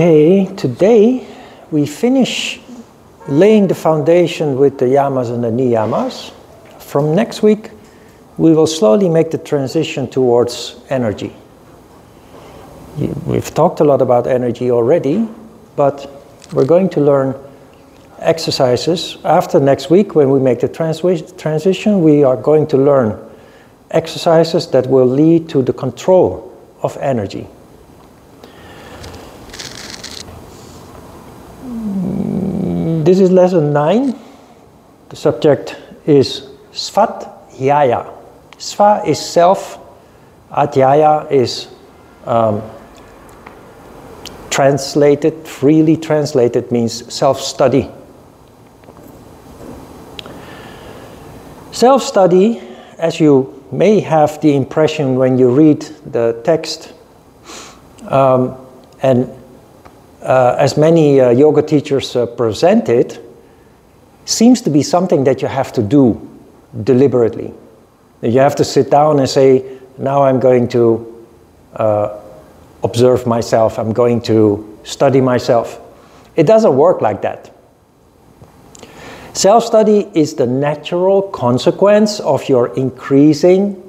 Okay, today we finish laying the foundation with the yamas and the niyamas. From next week, we will slowly make the transition towards energy. We've talked a lot about energy already, but we're going to learn exercises. After next week, when we make the transition, we are going to learn exercises that will lead to the control of energy. This is lesson 9. The subject is Svadhyaya. Sva is self, Adhyaya is translated, freely translated, means self-study. Self-study, as you may have the impression when you read the text, as many yoga teachers present it, seems to be something that you have to do deliberately. You have to sit down and say, now I'm going to observe myself, I'm going to study myself. It doesn't work like that. Self-study is the natural consequence of your increasing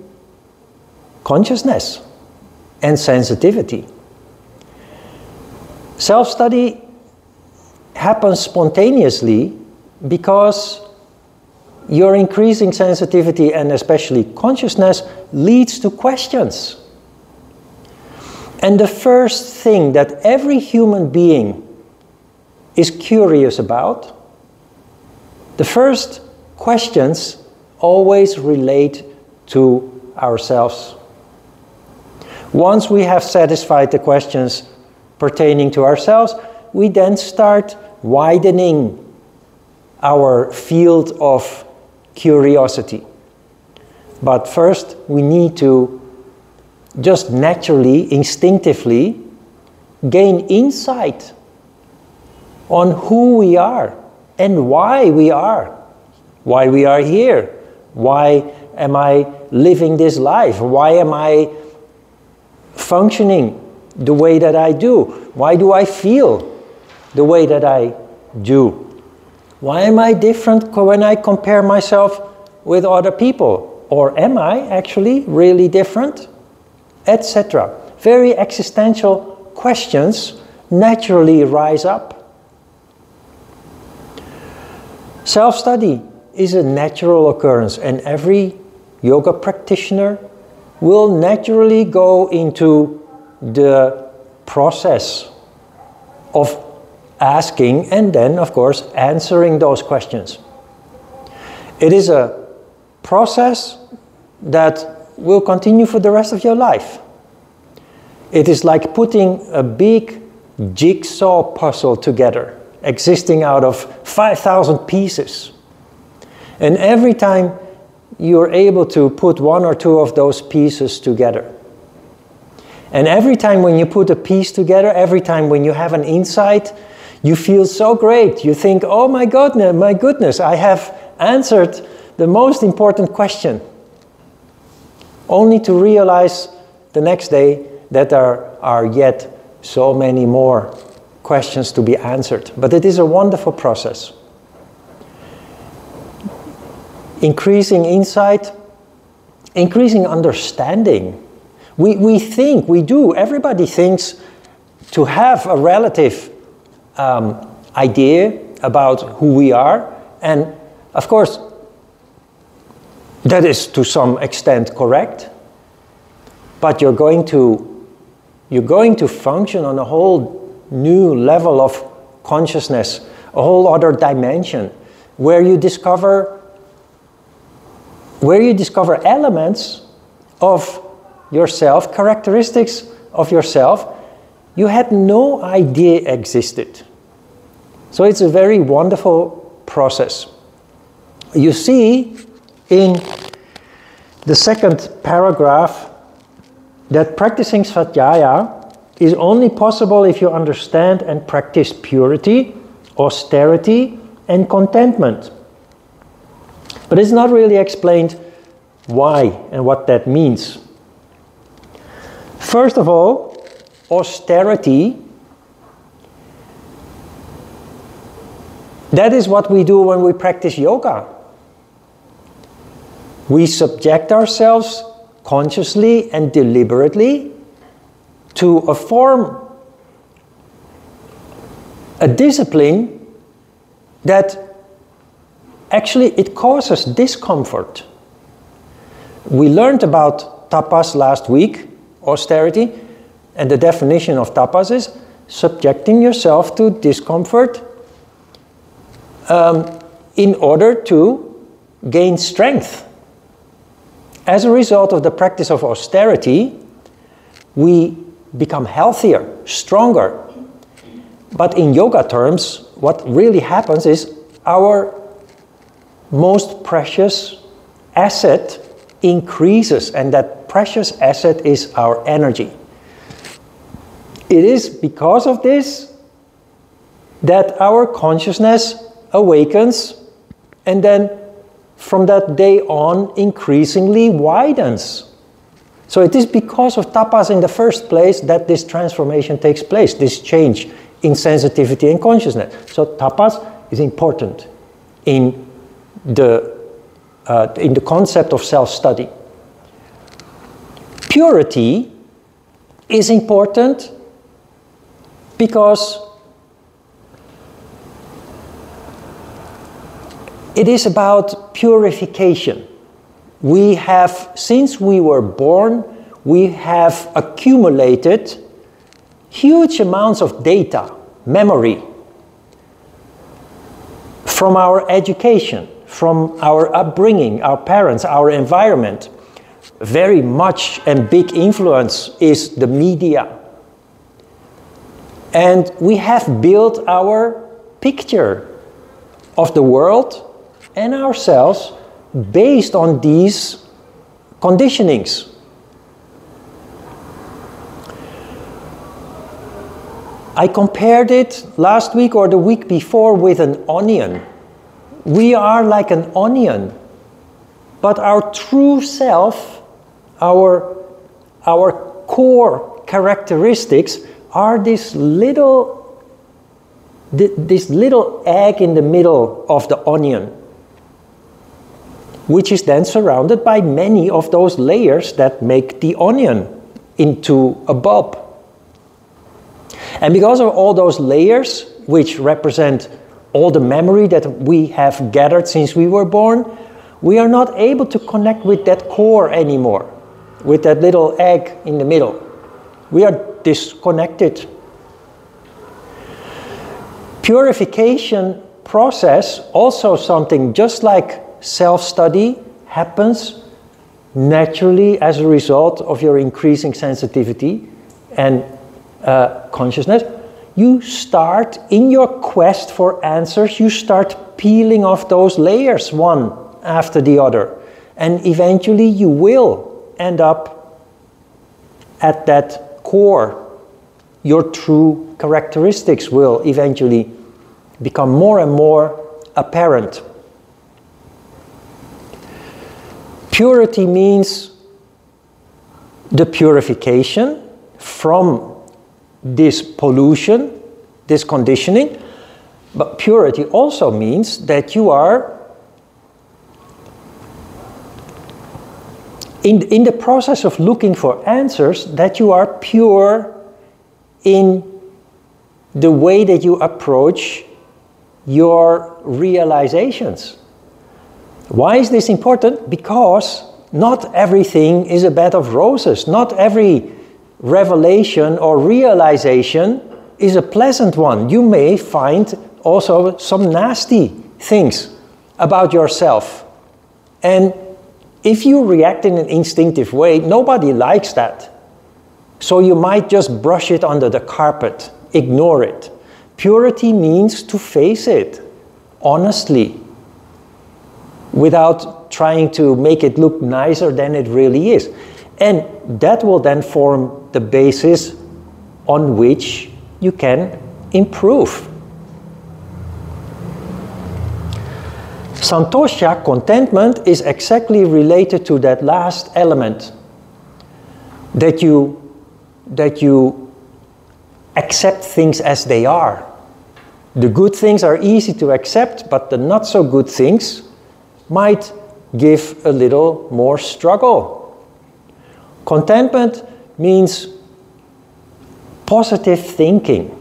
consciousness and sensitivity. Self-study happens spontaneously because your increasing sensitivity and especially consciousness leads to questions. And the first thing that every human being is curious about, the first questions always relate to ourselves. Once we have satisfied the questions pertaining to ourselves, we then start widening our field of curiosity. But first, we need to just naturally, instinctively, gain insight on who we are and why we are here. Why am I living this life? Why am I functioning the way that I do? Why do I feel the way that I do? Why am I different when I compare myself with other people? Or am I actually really different? Etc. Very existential questions naturally rise up. Self-study is a natural occurrence, and every yoga practitioner will naturally go into the process of asking and then, of course, answering those questions. It is a process that will continue for the rest of your life. It is like putting a big jigsaw puzzle together, existing out of 5,000 pieces. And every time you're able to put one or two of those pieces together, and every time when you put a piece together, every time when you have an insight, you feel so great. You think, oh my goodness, I have answered the most important question. Only to realize the next day that there are yet so many more questions to be answered. But it is a wonderful process. Increasing insight, increasing understanding. We think, we do, everybody thinks to have a relative idea about who we are. And of course, that is to some extent correct. But you're going to function on a whole new level of consciousness, a whole other dimension, where you discover elements of yourself, characteristics of yourself you had no idea existed. So it's a very wonderful process. You see in the second paragraph that practicing Svadhyaya is only possible if you understand and practice purity, austerity, and contentment. But it's not really explained why and what that means. First of all, austerity That is what we do when we practice yoga. We subject ourselves consciously and deliberately to a form, a discipline that actually it causes discomfort. We learned about tapas last week, austerity, and the definition of tapas is subjecting yourself to discomfort in order to gain strength. As a result of the practice of austerity, we become healthier, stronger. But in yoga terms, what really happens is our most precious asset increases, and that precious asset is our energy. It is because of this that our consciousness awakens, and then from that day on increasingly widens. So it is because of tapas in the first place that this transformation takes place, this change in sensitivity and consciousness. So tapas is important in the concept of self-study. Purity is important because it is about purification. We have, since we were born, we have accumulated huge amounts of data, memory, from our education, from our upbringing, our parents, our environment. Very much and big influence is the media. And we have built our picture of the world and ourselves based on these conditionings. I compared it last week or the week before with an onion. We are like an onion, but our true self, our core characteristics are this little egg in the middle of the onion, which is then surrounded by many of those layers that make the onion into a bulb. And because of all those layers, which represent all the memory that we have gathered since we were born, we are not able to connect with that core anymore, with that little egg in the middle. We are disconnected. Purification process, also something just like self-study, happens naturally as a result of your increasing sensitivity and consciousness. You start, in your quest for answers, you start peeling off those layers one after the other. And eventually you will end up at that core. Your true characteristics will eventually become more and more apparent. Purity means the purification from this pollution, this conditioning, but purity also means that you are in the process of looking for answers, that you are pure in the way that you approach your realizations. Why is this important? Because not everything is a bed of roses. Not every revelation or realization is a pleasant one. You may find also some nasty things about yourself. And if you react in an instinctive way, nobody likes that. So you might just brush it under the carpet, ignore it. Purity means to face it honestly, without trying to make it look nicer than it really is. And that will then form the basis on which you can improve. Santosha, contentment, is exactly related to that last element. That you accept things as they are. The good things are easy to accept, but the not so good things might give a little more struggle. Contentment means positive thinking,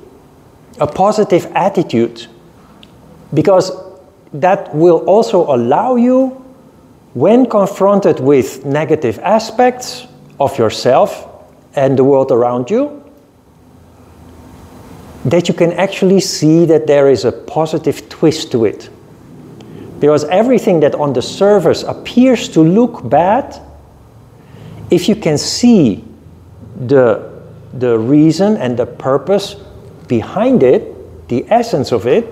a positive attitude, because that will also allow you, when confronted with negative aspects of yourself and the world around you, that you can actually see that there is a positive twist to it. Because everything that on the surface appears to look bad, if you can see the reason and the purpose behind it, the essence of it,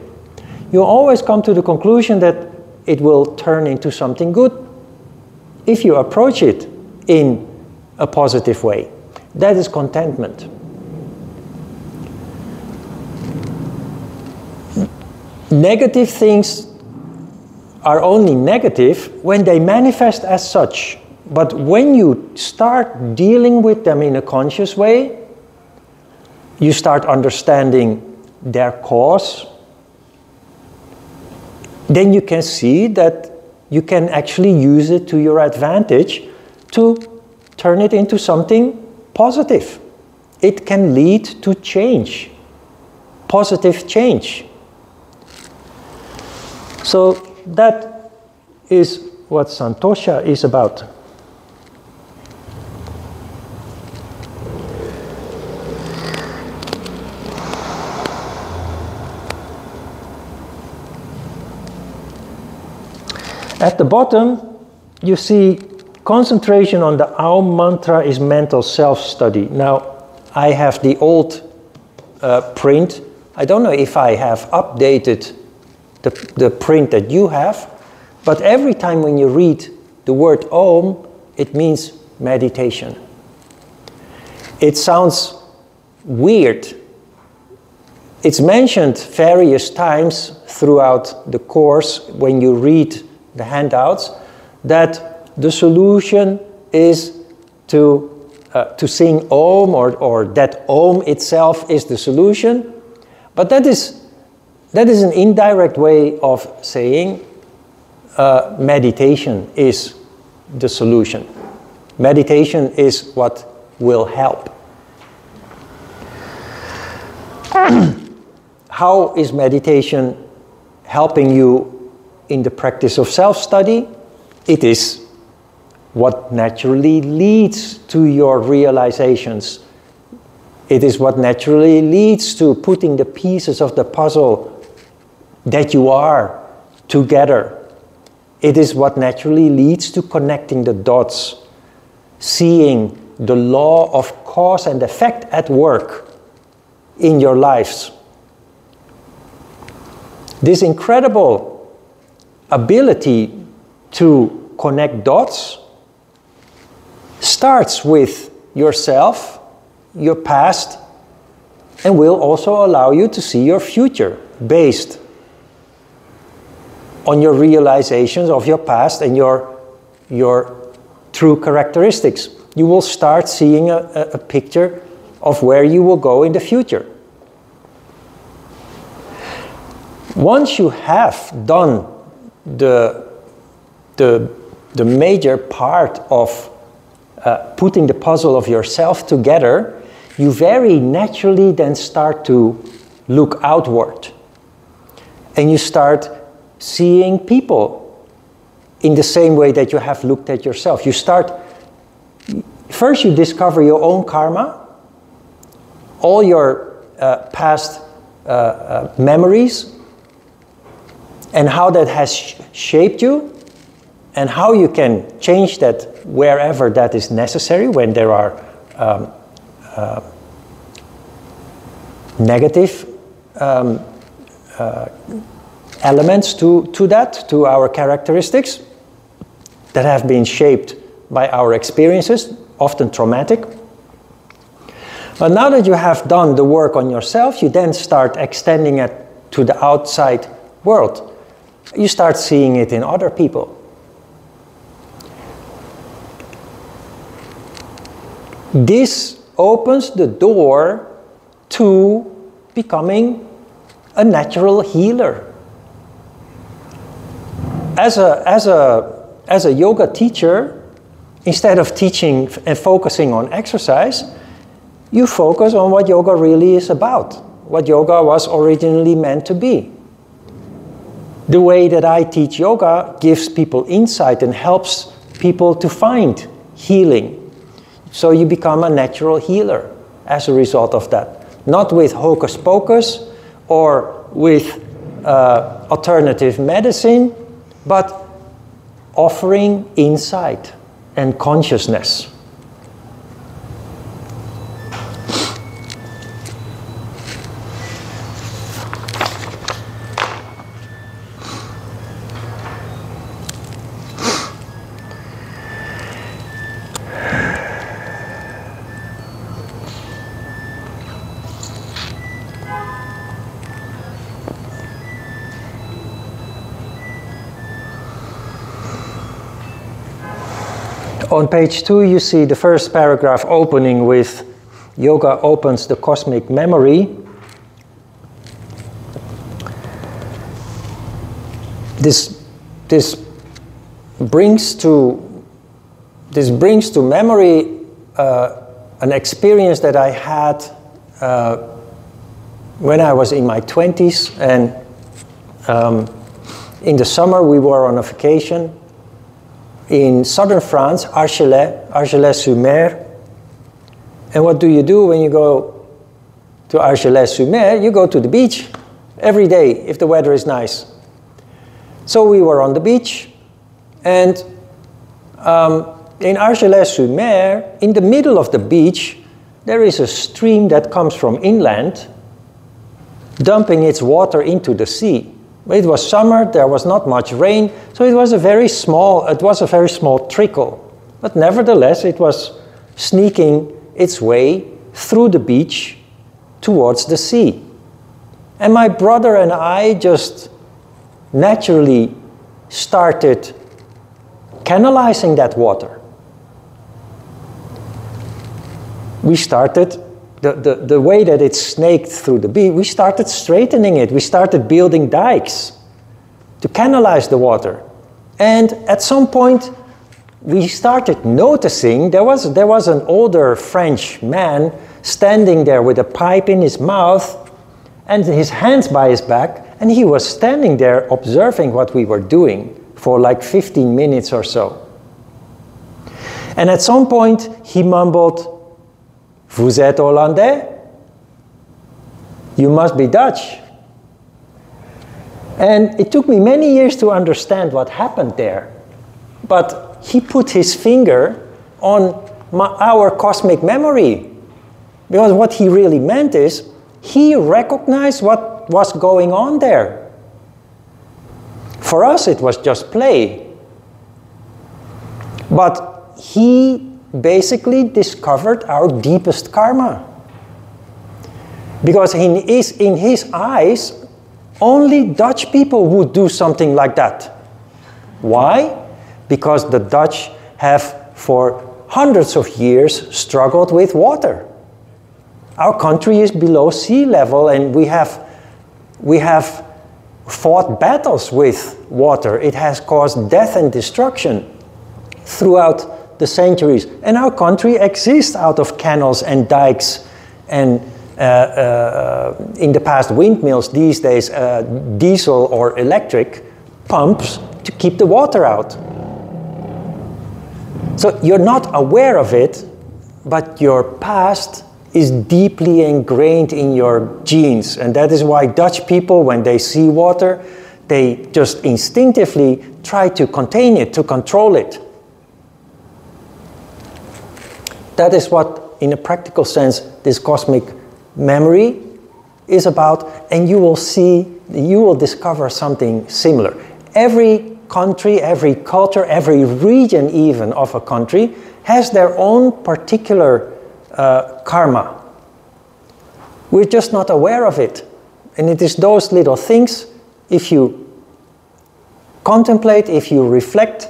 you always come to the conclusion that it will turn into something good if you approach it in a positive way. That is contentment. Negative things are only negative when they manifest as such. But when you start dealing with them in a conscious way, you start understanding their cause, then you can see that you can actually use it to your advantage to turn it into something positive. It can lead to change, positive change. So that is what Santosha is about. At the bottom, you see concentration on the Aum mantra is mental self-study. Now, I have the old print. I don't know if I have updated the print that you have, but every time when you read the word Om, it means meditation. It sounds weird. It's mentioned various times throughout the course when you read the handouts, that the solution is to sing Om, or that Om itself is the solution. But that is an indirect way of saying meditation is the solution. Meditation is what will help. How is meditation helping you in the practice of self-study? It is what naturally leads to your realizations. It is what naturally leads to putting the pieces of the puzzle that you are together. It is what naturally leads to connecting the dots, seeing the law of cause and effect at work in your lives. This incredible ability to connect dots starts with yourself, your past, and will also allow you to see your future based on your realizations of your past and your true characteristics. You will start seeing a picture of where you will go in the future. Once you have done the major part of putting the puzzle of yourself together, you very naturally then start to look outward. And you start seeing people in the same way that you have looked at yourself. First you discover your own karma, all your past memories, and how that has shaped you, and how you can change that wherever that is necessary, when there are negative elements to our characteristics that have been shaped by our experiences, often traumatic. But now that you have done the work on yourself, you then start extending it to the outside world. You start seeing it in other people. This opens the door to becoming a natural healer. As a yoga teacher, instead of teaching and focusing on exercise, you focus on what yoga really is about, what yoga was originally meant to be. The way that I teach yoga gives people insight and helps people to find healing. So you become a natural healer as a result of that. Not with hocus pocus or with alternative medicine, but offering insight and consciousness. On page 2, you see the first paragraph opening with yoga opens the cosmic memory. This brings to memory an experience that I had when I was in my 20s, and in the summer we were on a vacation in southern France, Argelès-sur-Mer. And what do you do when you go to Argelès-sur-Mer? You go to the beach every day if the weather is nice. So we were on the beach, and in Argelès-sur-Mer, in the middle of the beach, there is a stream that comes from inland, dumping its water into the sea. It was summer, there was not much rain, so it was a very small trickle. But nevertheless, it was sneaking its way through the beach towards the sea. And my brother and I just naturally started canalizing that water. We started, the way that it snaked through the beach, we started straightening it. We started building dikes to canalize the water. And at some point, we started noticing there was an older French man standing there with a pipe in his mouth and his hands by his back, and he was standing there observing what we were doing for like 15 minutes or so. And at some point, he mumbled, "Vous êtes Hollandais? You must be Dutch." And it took me many years to understand what happened there. But he put his finger on our cosmic memory. Because what he really meant is, he recognized what was going on there. For us, it was just play. But he basically discovered our deepest karma. Because in his eyes, only Dutch people would do something like that. Why? Because the Dutch have for hundreds of years struggled with water. Our country is below sea level, and we have fought battles with water. It has caused death and destruction throughout the centuries. And our country exists out of canals and dikes and in the past windmills, these days diesel or electric pumps to keep the water out. So you're not aware of it, but your past is deeply ingrained in your genes. And that is why Dutch people, when they see water, they just instinctively try to contain it, to control it. That is what, in a practical sense, this cosmic memory is about, and you will discover something similar. Every country, every culture, every region even of a country has their own particular karma. We're just not aware of it. And it is those little things, if you contemplate, if you reflect,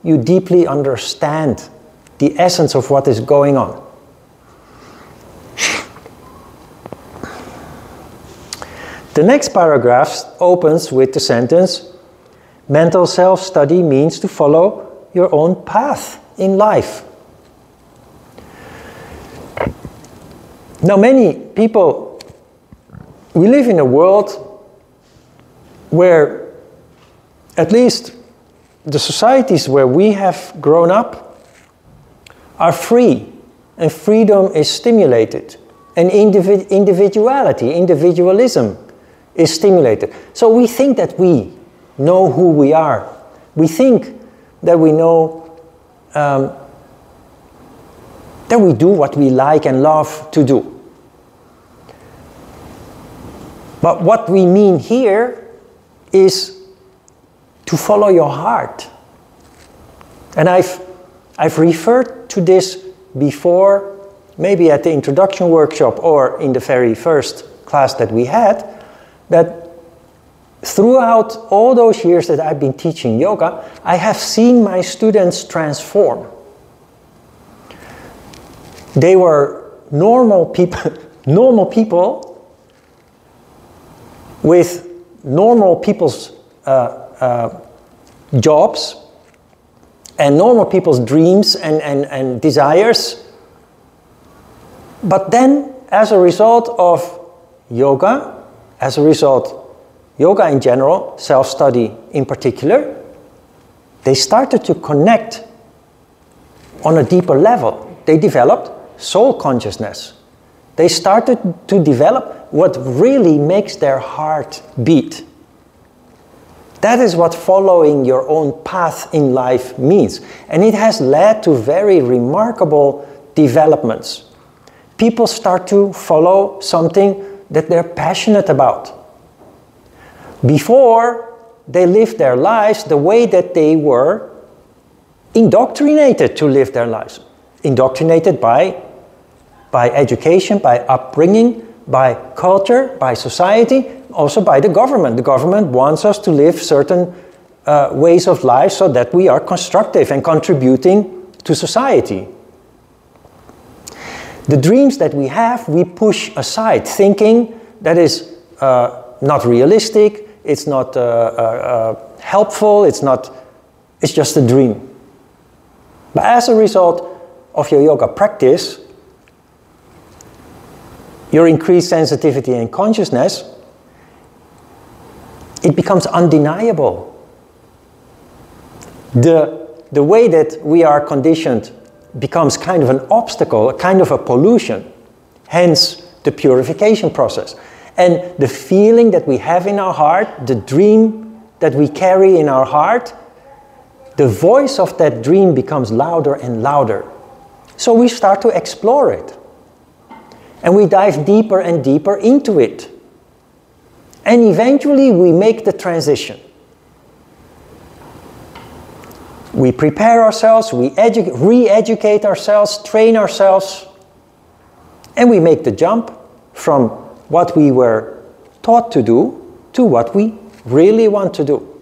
you deeply understand the essence of what is going on. The next paragraph opens with the sentence, mental self-study means to follow your own path in life. Now many people, we live in a world where, at least the societies where we have grown up, are free, and freedom is stimulated, and individuality, individualism is stimulated. So we think that we know who we are. We think that we know that we do what we like and love to do. But what we mean here is to follow your heart. And I've referred to this before, maybe at the introduction workshop or in the very first class that we had, that throughout all those years that I've been teaching yoga, I have seen my students transform. They were normal people with normal people's jobs and normal people's dreams and desires. But then, as a result of yoga, yoga in general, self-study in particular, they started to connect on a deeper level. They developed soul consciousness. They started to develop what really makes their heart beat. That is what following your own path in life means. And it has led to very remarkable developments. People start to follow something that they're passionate about. Before, they lived their lives the way that they were indoctrinated to live their lives. Indoctrinated by education, by upbringing, by culture, by society, also by the government. The government wants us to live certain ways of life so that we are constructive and contributing to society. The dreams that we have, we push aside, thinking that is not realistic, it's not helpful, it's just a dream. But as a result of your yoga practice, your increased sensitivity and consciousness, it becomes undeniable. The way that we are conditioned becomes kind of an obstacle, a kind of a pollution, hence the purification process. And the feeling that we have in our heart, the dream that we carry in our heart, the voice of that dream becomes louder and louder. So we start to explore it. And we dive deeper and deeper into it. And eventually we make the transition. We prepare ourselves, we re-educate ourselves, train ourselves, and we make the jump from what we were taught to do to what we really want to do.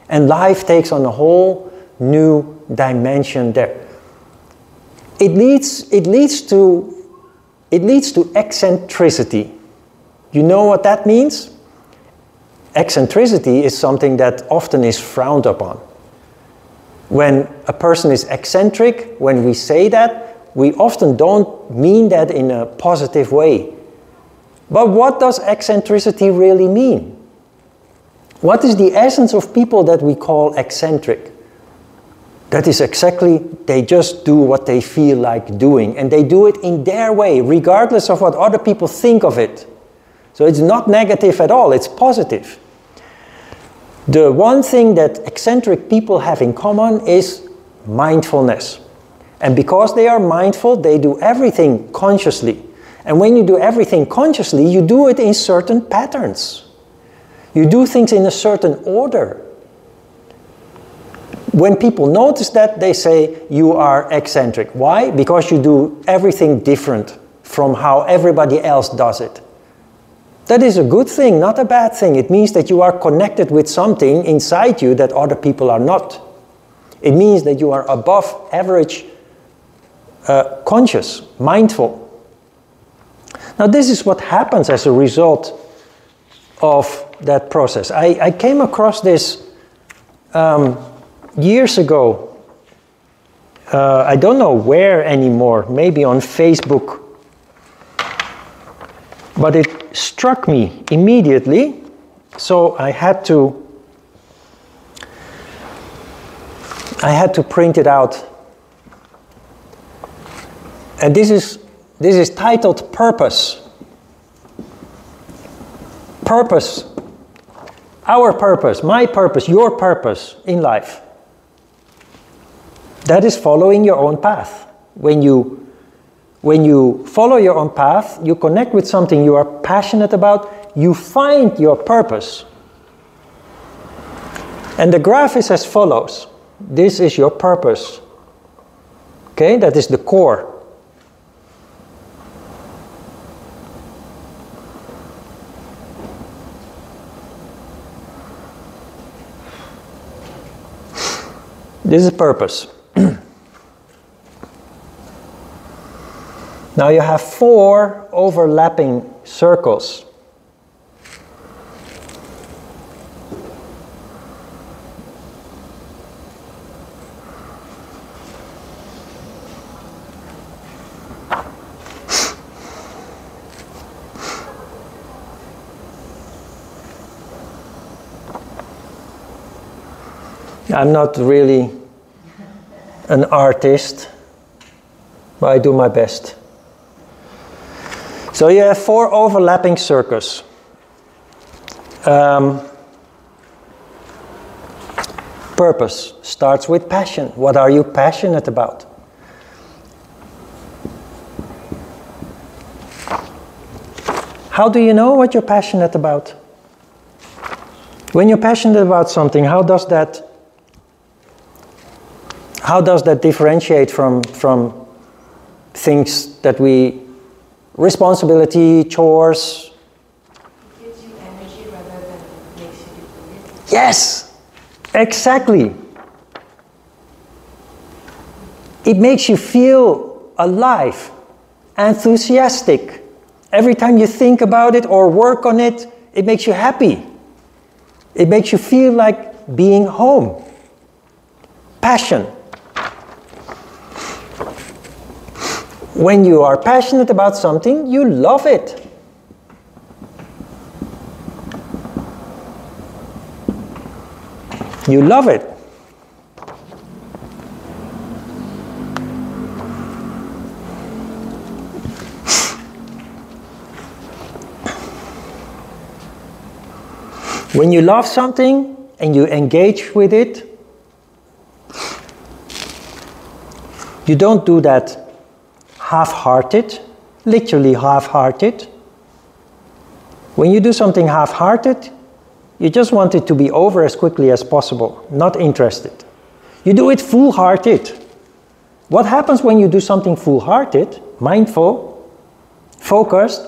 And life takes on a whole new dimension there. It leads to eccentricity. You know what that means? Eccentricity is something that often is frowned upon. When a person is eccentric, when we say that, we often don't mean that in a positive way. But what does eccentricity really mean? What is the essence of people that we call eccentric? That is exactly, they just do what they feel like doing, and they do it in their way, regardless of what other people think of it. So it's not negative at all, it's positive. The one thing that eccentric people have in common is mindfulness. And because they are mindful, they do everything consciously. And when you do everything consciously, you do it in certain patterns. You do things in a certain order. When people notice that, they say you are eccentric. Why? Because you do everything different from how everybody else does it. That is a good thing, not a bad thing. It means that you are connected with something inside you that other people are not. It means that you are above average conscious, mindful. Now this is what happens as a result of that process. I came across this years ago. I don't know where anymore, maybe on Facebook. But it struck me immediately, so I had to print it out. And this is titled Purpose. Purpose. Our purpose, my purpose, your purpose in life. That is following your own path. When you follow your own path, you connect with something you are passionate about, you find your purpose. And the graph is as follows. This is your purpose. Okay, that is the core. This is purpose. Now you have 4 overlapping circles. I'm not really an artist, but I do my best. So you have 4 overlapping circles. Purpose starts with passion. What are you passionate about? How do you know what you're passionate about? When you're passionate about something, how does that differentiate from things that responsibility, chores? It gives you energy rather than makes you depleted. Yes, exactly. It makes you feel alive, enthusiastic. Every time you think about it or work on it, it makes you happy. It makes you feel like being home. Passion. When you are passionate about something, you love it. You love it. When you love something and you engage with it, you don't do that half-hearted, literally half-hearted. When you do something half-hearted, you just want it to be over as quickly as possible, not interested. You do it full-hearted. What happens when you do something full-hearted, mindful, focused?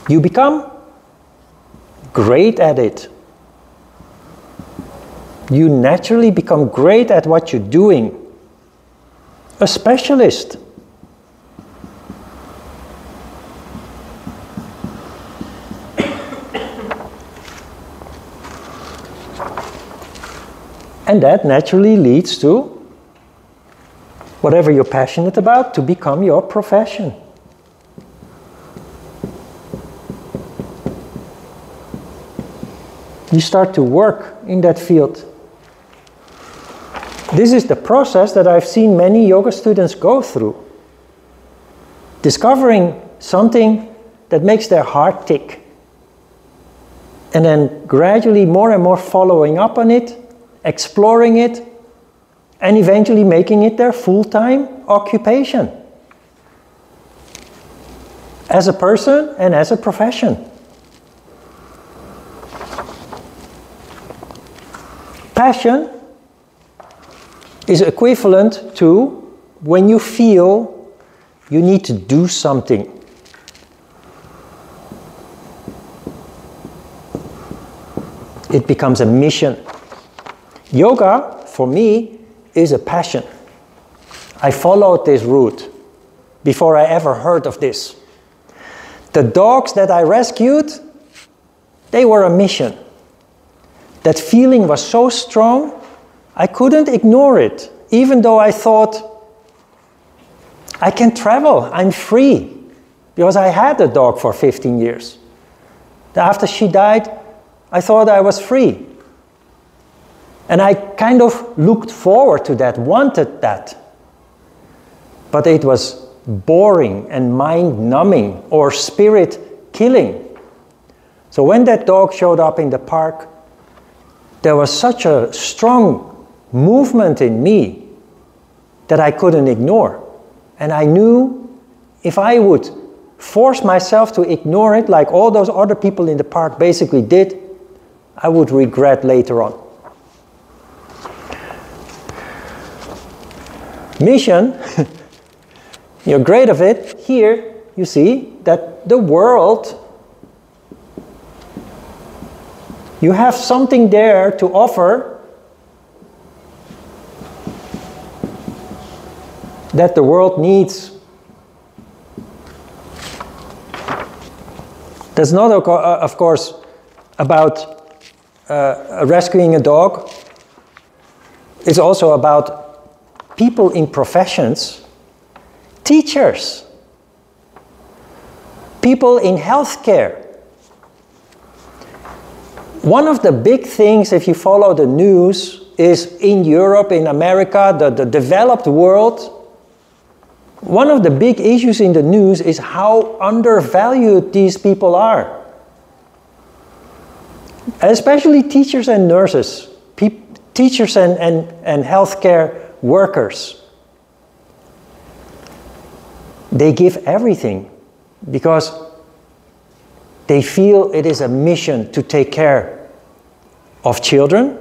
You become great at it. You naturally become great at what you're doing. A specialist. And that naturally leads to whatever you're passionate about to become your profession. You start to work in that field. This is the process that I've seen many yoga students go through. Discovering something that makes their heart tick. And then gradually more and more following up on it, exploring it, and eventually making it their full-time occupation. As a person and as a profession. Passion is equivalent to when you feel you need to do something. It becomes a mission. Yoga, for me, is a passion. I followed this route before I ever heard of this. The dogs that I rescued They were a mission. That feeling was so strong, I couldn't ignore it, even though I thought, I can travel, I'm free, because I had a dog for 15 years. After she died, I thought I was free. And I kind of looked forward to that, wanted that. But it was boring and mind-numbing or spirit-killing. So when that dog showed up in the park, there was such a strong movement in me that I couldn't ignore. And I knew if I would force myself to ignore it, like all those other people in the park basically did, I would regret later on. Mission, you're great of it. Here you see that the world, you have something there to offer that the world needs. That's not, of course, about rescuing a dog. It's also about people in professions, teachers, people in healthcare. One of the big things, if you follow the news, is in Europe, in America, the developed world, one of the big issues in the news is how undervalued these people are. Especially teachers and nurses, teachers and healthcare workers. They give everything because they feel it is a mission to take care of children,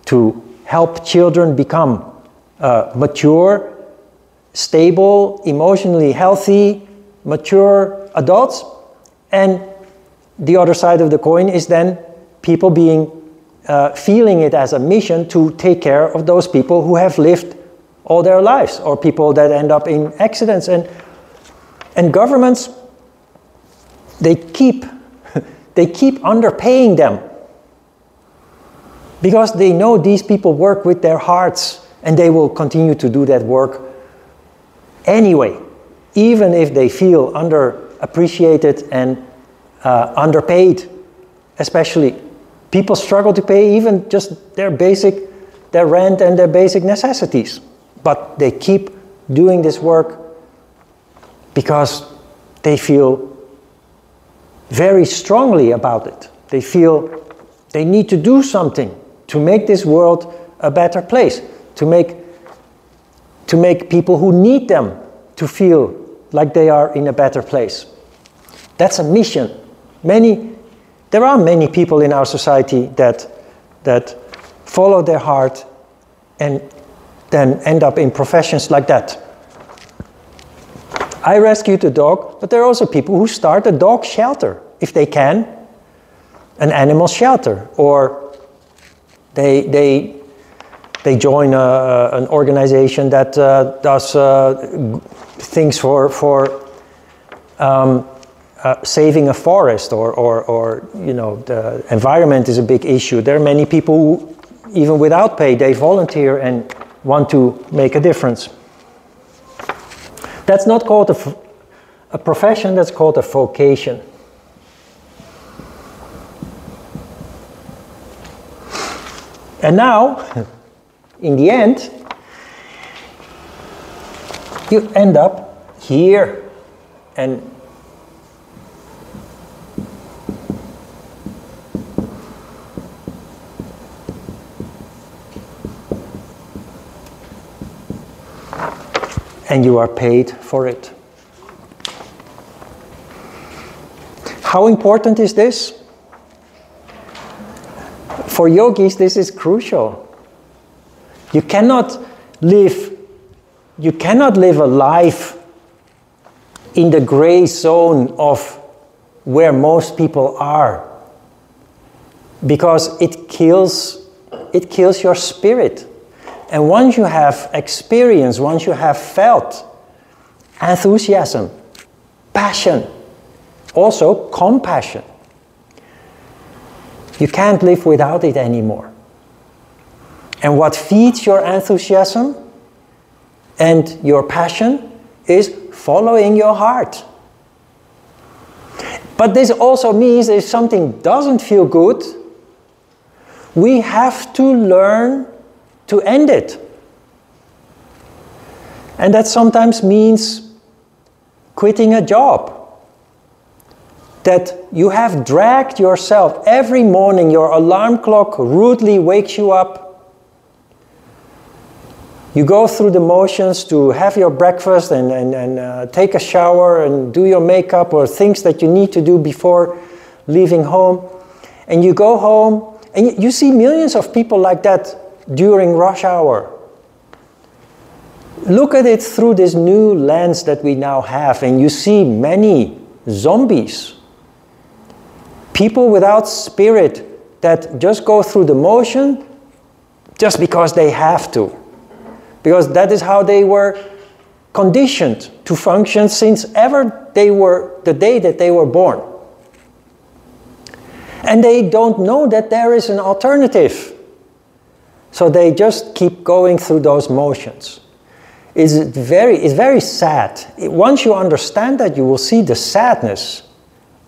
to help children become mature, stable, emotionally healthy, mature adults. And the other side of the coin is then people feeling it as a mission to take care of those people who have lived all their lives, or people that end up in accidents. And governments, they keep underpaying them because they know these people work with their hearts and they will continue to do that work anyway, even if they feel underappreciated and underpaid. Especially people struggle to pay even just their rent and their basic necessities, but they keep doing this work because they feel very strongly about it. They feel they need to do something to make this world a better place, to make people who need them to feel like they are in a better place. That's a mission. There are many people in our society that follow their heart and then end up in professions like that. I rescued a dog, but there are also people who start a dog shelter, if they can, an animal shelter, or they join an organization that does things for saving a forest, or the environment is a big issue. There are many people who, even without pay, they volunteer and want to make a difference. That's not called a profession, that's called a vocation. And now, in the end, you end up here, and you are paid for it. How important is this? For yogis, this is crucial. You cannot live a life in the gray zone of where most people are, because it kills your spirit. And once you have experienced, once you have felt enthusiasm, passion, also compassion, You can't live without it anymore. And what feeds your enthusiasm and your passion is following your heart. But this also means if something doesn't feel good, we have to learn to end it. And that sometimes means quitting a job that you have dragged yourself. Every morning your alarm clock rudely wakes you up. You go through the motions to have your breakfast and take a shower and do your makeup or things that you need to do before leaving home. And you go home and you see millions of people like that during rush hour. Look at it through this new lens that we now have, and you see many zombies. People without spirit that just go through the motion just because they have to. Because that is how they were conditioned to function since ever they were the day that they were born. And they don't know that there is an alternative. So they just keep going through those motions. It's very sad. Once you understand that, you will see the sadness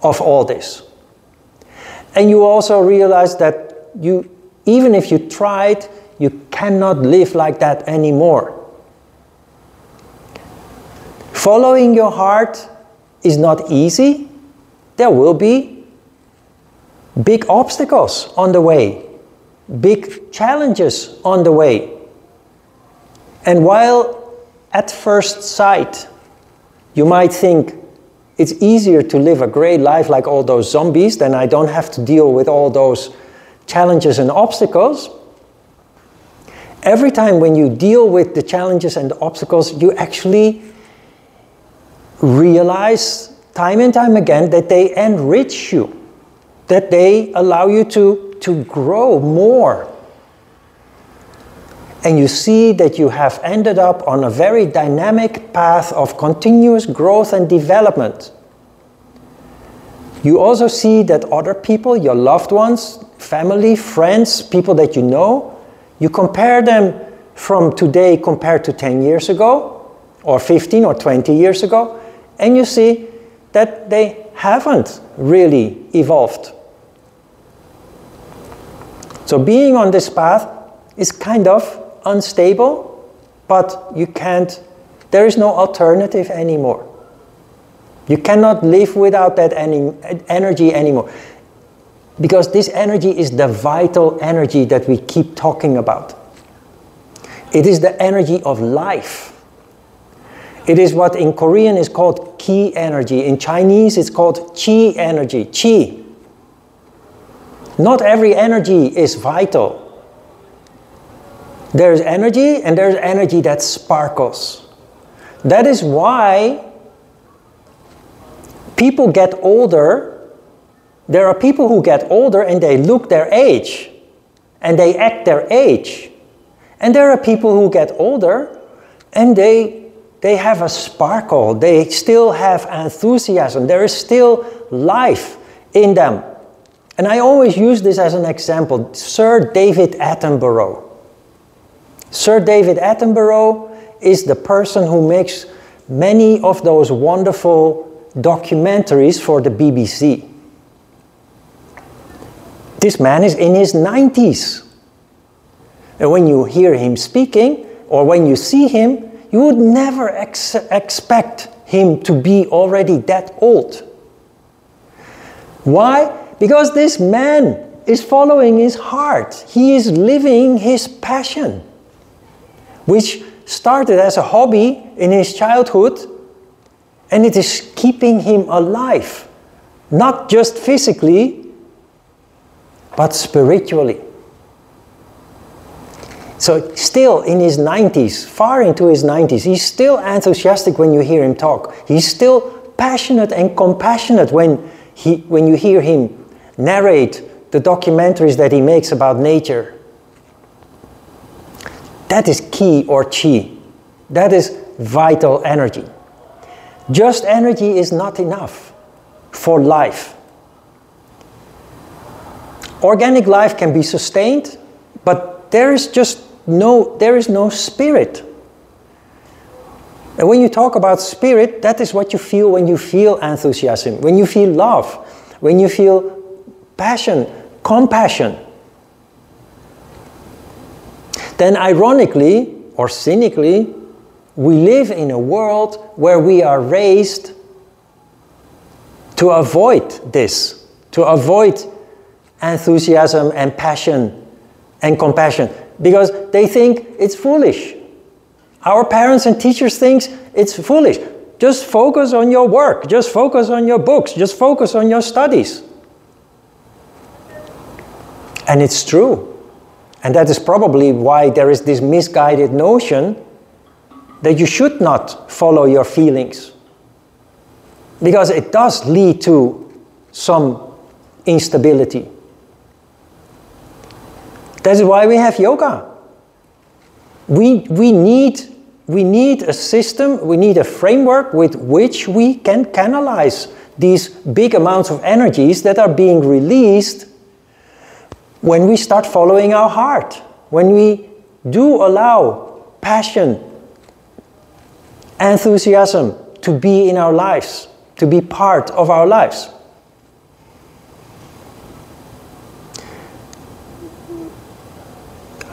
of all this. And you also realize that even if you tried, you cannot live like that anymore. Following your heart is not easy. There will be big obstacles on the way, big challenges on the way. And while at first sight you might think it's easier to live a great life like all those zombies, then I don't have to deal with all those challenges and obstacles. Every time when you deal with the challenges and the obstacles, you actually realize time and time again that they enrich you, that they allow you to grow more. And you see that you have ended up on a very dynamic path of continuous growth and development. You also see that other people, your loved ones, family, friends, people that you know, you compare them from today compared to 10 years ago, or 15 or 20 years ago, and you see that they haven't really evolved. So being on this path is kind of unstable, but there is no alternative anymore. You cannot live without that energy anymore. Because this energy is the vital energy that we keep talking about. It is the energy of life. It is what in Korean is called ki energy. In Chinese it's called chi energy, chi. Not every energy is vital. There's energy, and there's energy that sparkles. That is why people get older. There are people who get older and they look their age, and they act their age. And there are people who get older and they have a sparkle. They still have enthusiasm. There is still life in them. And I always use this as an example. Sir David Attenborough. Sir David Attenborough is the person who makes many of those wonderful documentaries for the BBC. This man is in his 90s. And when you hear him speaking, or when you see him, you would never expect him to be already that old. Why? Because this man is following his heart. He is living his passion, which started as a hobby in his childhood, and it is keeping him alive, not just physically, but spiritually. So still in his 90s, far into his 90s, he's still enthusiastic when you hear him talk. He's still passionate and compassionate when you hear him narrate the documentaries that he makes about nature. That is ki or chi. That is vital energy. Just energy is not enough for life. Organic life can be sustained, but there is no spirit. And when you talk about spirit, that is what you feel when you feel enthusiasm, when you feel love, when you feel passion, compassion. Then ironically or cynically, we live in a world where we are raised to avoid this, to avoid enthusiasm and passion and compassion, because they think it's foolish. Our parents and teachers think it's foolish. Just focus on your work, just focus on your books, just focus on your studies. And it's true. And that is probably why there is this misguided notion that you should not follow your feelings. Because it does lead to some instability. That is why we have yoga. We need a system, we need a framework with which we can canalize these big amounts of energies that are being released when we start following our heart, when we do allow passion, enthusiasm to be in our lives, to be part of our lives.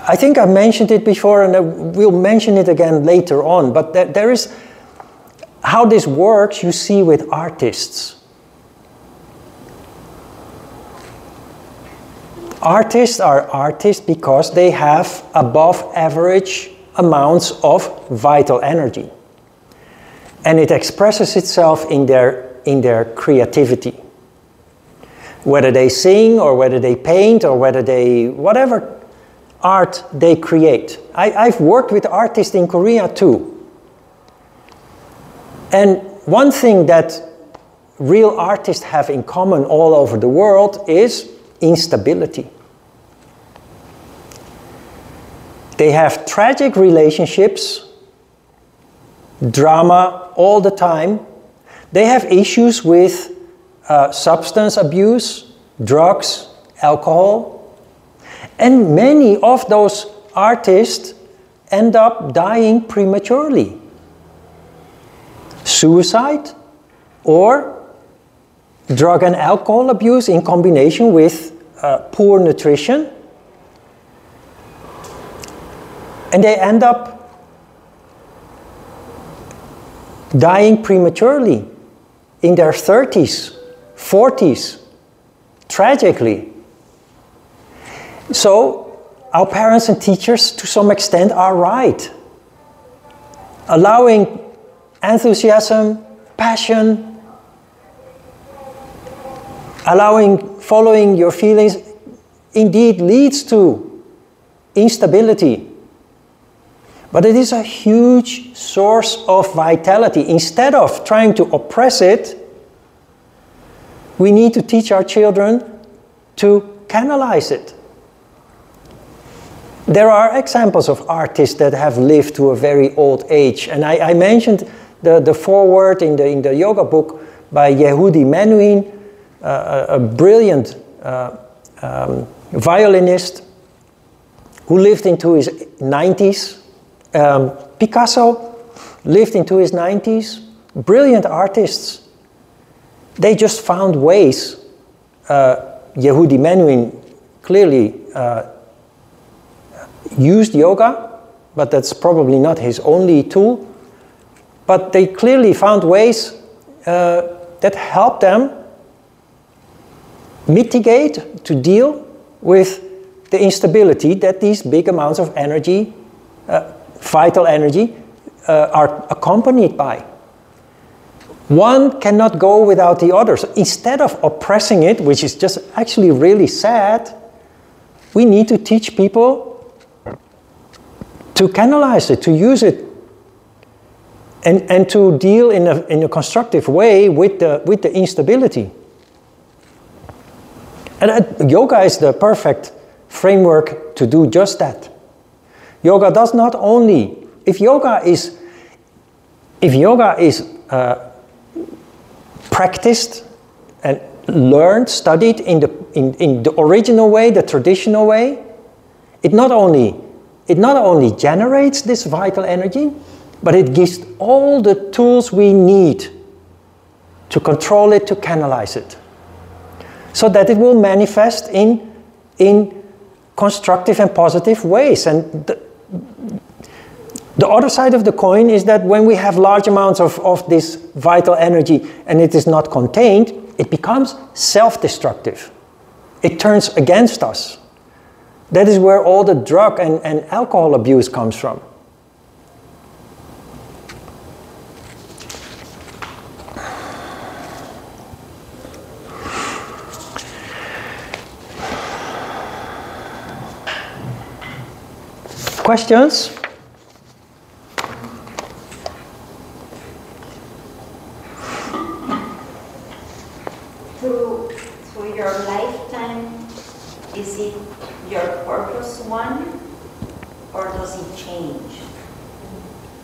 I think I mentioned it before, and we'll mention it again later on, but there is how this works you see with artists. Artists are artists because they have above average amounts of vital energy. And it expresses itself in their creativity. Whether they sing or whether they paint or whatever art they create. I've worked with artists in Korea too. And one thing that real artists have in common all over the world is instability. They have tragic relationships, drama all the time. They have issues with substance abuse, drugs, alcohol. And many of those artists end up dying prematurely. Suicide or drug and alcohol abuse in combination with poor nutrition. And they end up dying prematurely in their 30s, 40s, tragically. So our parents and teachers to some extent are right. Allowing enthusiasm, passion, following your feelings indeed leads to instability. But it is a huge source of vitality. Instead of trying to oppress it, we need to teach our children to canalize it. There are examples of artists that have lived to a very old age. And I mentioned the foreword in the yoga book by Yehudi Menuhin, a brilliant violinist who lived into his 90s. Picasso lived into his 90s. Brilliant artists. They just found ways. Yehudi Menuhin clearly used yoga, but that's probably not his only tool. But they clearly found ways that helped them mitigate, to deal with the instability that these big amounts of energy, vital energy, are accompanied by. One cannot go without the other. So instead of oppressing it, which is just actually really sad, we need to teach people to canalize it, to use it, and to deal in a constructive way with the instability. And yoga is the perfect framework to do just that. Yoga does not only, if yoga is practiced and learned, studied in in the original way, the traditional way, it not only generates this vital energy, but it gives all the tools we need to control it, to canalize it, so that it will manifest in constructive and positive ways. And the other side of the coin is that when we have large amounts of this vital energy and it is not contained, it becomes self-destructive. It turns against us. That is where all the drug and alcohol abuse comes from. Questions? Through your lifetime, is it your purpose one, or does it change?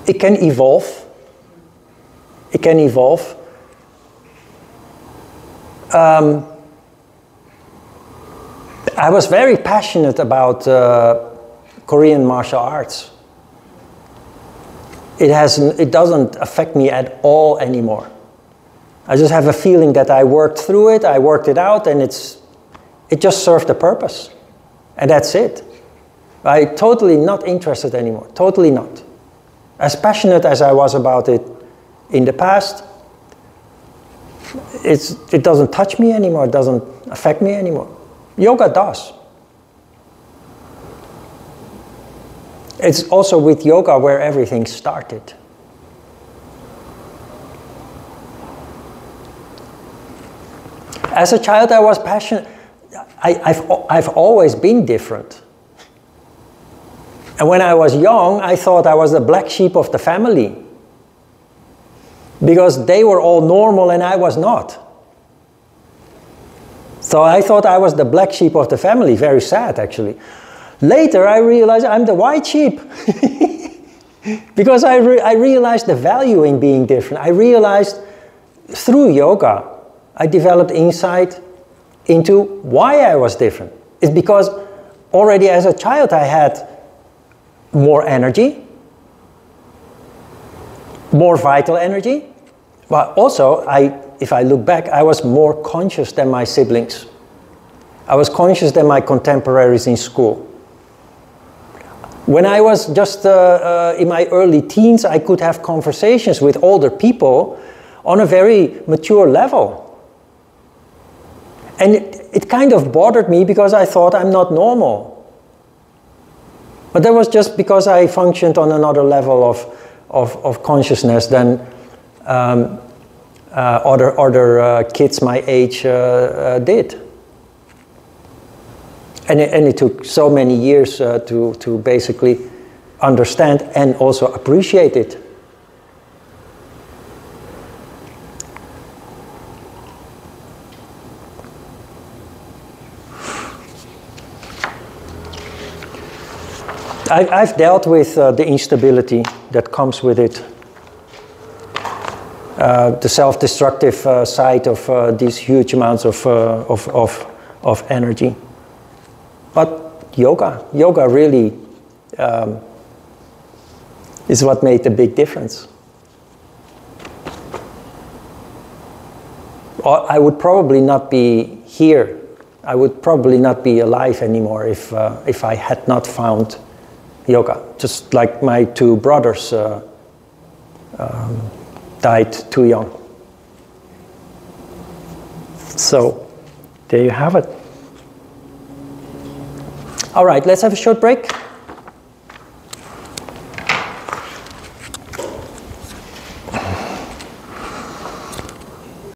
It can evolve. It can evolve. I was very passionate about Korean martial arts. It doesn't affect me at all anymore. I just have a feeling that I worked through it, I worked it out, and it just served a purpose. And that's it. I'm totally not interested anymore, totally not. As passionate as I was about it in the past, it doesn't touch me anymore, it doesn't affect me anymore. Yoga does. It's also with yoga where everything started. As a child, I was passionate. I've always been different. And when I was young, I thought I was the black sheep of the family, because they were all normal and I was not. So I thought I was the black sheep of the family. Very sad, actually. Later, I realized I'm the white sheep. Because I realized the value in being different. I realized through yoga, I developed insight into why I was different. It's because already as a child I had more energy, more vital energy. But also, if I look back, I was more conscious than my siblings. I was conscious than my contemporaries in school. When I was just in my early teens, I could have conversations with older people on a very mature level. And it kind of bothered me because I thought I'm not normal. But that was just because I functioned on another level of consciousness than other kids my age did. And it took so many years to basically understand and also appreciate it. I've dealt with the instability that comes with it, the self-destructive side of these huge amounts of energy. But yoga really is what made the big difference. I would probably not be here. I would probably not be alive anymore if I had not found yoga. Just like my two brothers died too young. So there you have it. All right, let's have a short break.